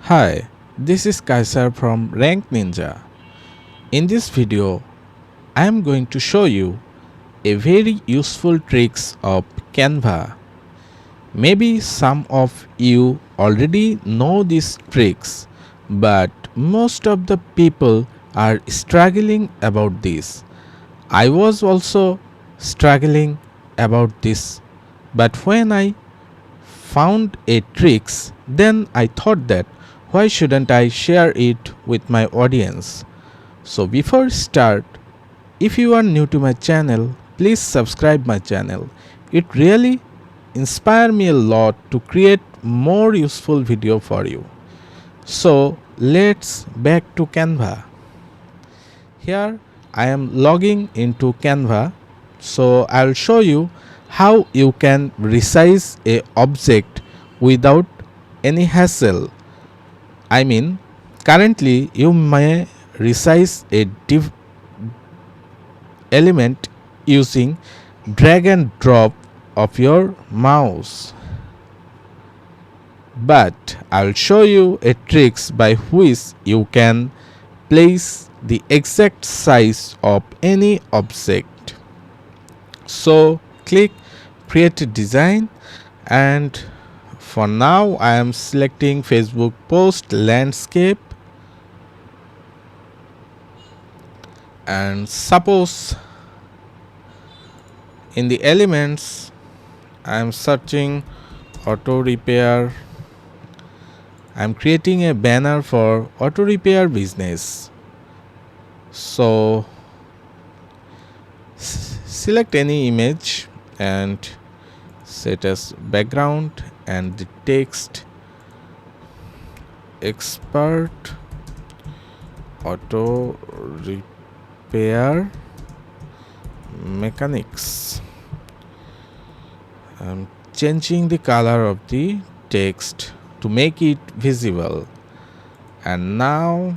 Hi, this is Kaisar from Rank Ninja. In this video, I am going to show you a very useful tricks of Canva. Maybe some of you already know these tricks, but most of the people are struggling about this. I was also struggling about this, but when I found a tricks, then I thought that why shouldn't I share it with my audience? So before start, if you are new to my channel, please subscribe my channel. It really inspire me a lot to create more useful video for you. So let's back to Canva. Here I am logging into Canva. So I'll show you how you can resize a object without any hassle. I mean, currently you may resize a div element using drag and drop of your mouse. But I'll show you a tricks by which you can place the exact size of any object. So click create a design, and for now I am selecting Facebook post landscape, and suppose in the elements I am searching auto repair. I am creating a banner for auto repair business. So select any image and set as background, and the text expert auto repair mechanics. I'm changing the color of the text to make it visible, and now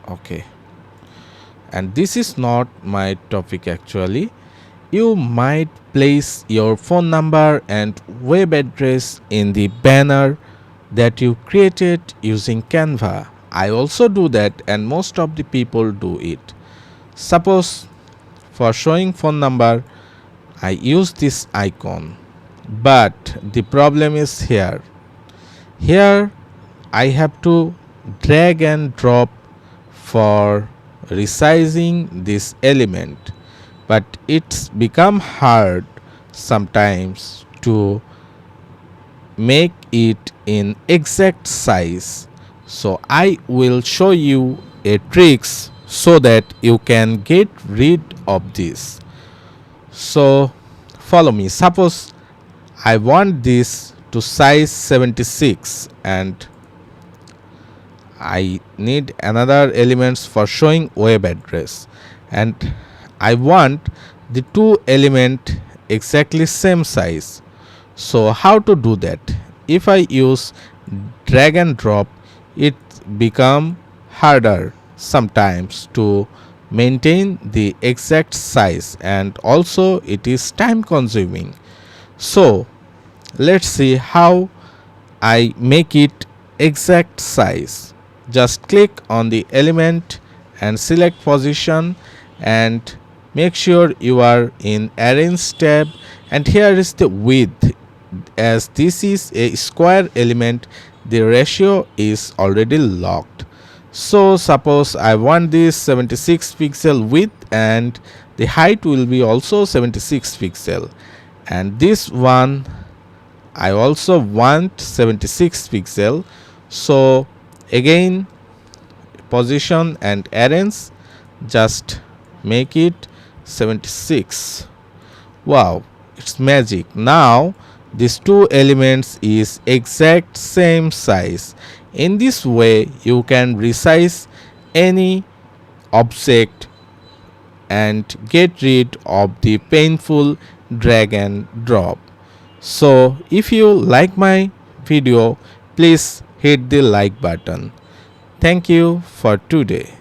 okay, and this is not my topic actually. You might place your phone number and web address in the banner that you created using Canva. I also do that, and most of the people do it. Suppose for showing phone number I use this icon, but the problem is here. Here I have to drag and drop for resizing this element, but it's become hard sometimes to make it in exact size. So I will show you a tricks so that you can get rid of this. So follow me. Suppose I want this to size 76, and I need another elements for showing web address, and I want the two element exactly same size. So how to do that? If I use drag and drop, it become harder sometimes to maintain the exact size, and also it is time consuming. So let's see how I make it exact size. Just click on the element and select position, and make sure you are in arrange tab, and here is the width. As this is a square element, the ratio is already locked. So suppose I want this 76 pixel width, and the height will be also 76 pixel, and this one I also want 76 pixel. So again, position and arrange, just make it 76. Wow, it's magic. Now these two elements is exact same size. In this way you can resize any object and get rid of the painful drag and drop. So if you like my video, please hit the like button. Thank you for today.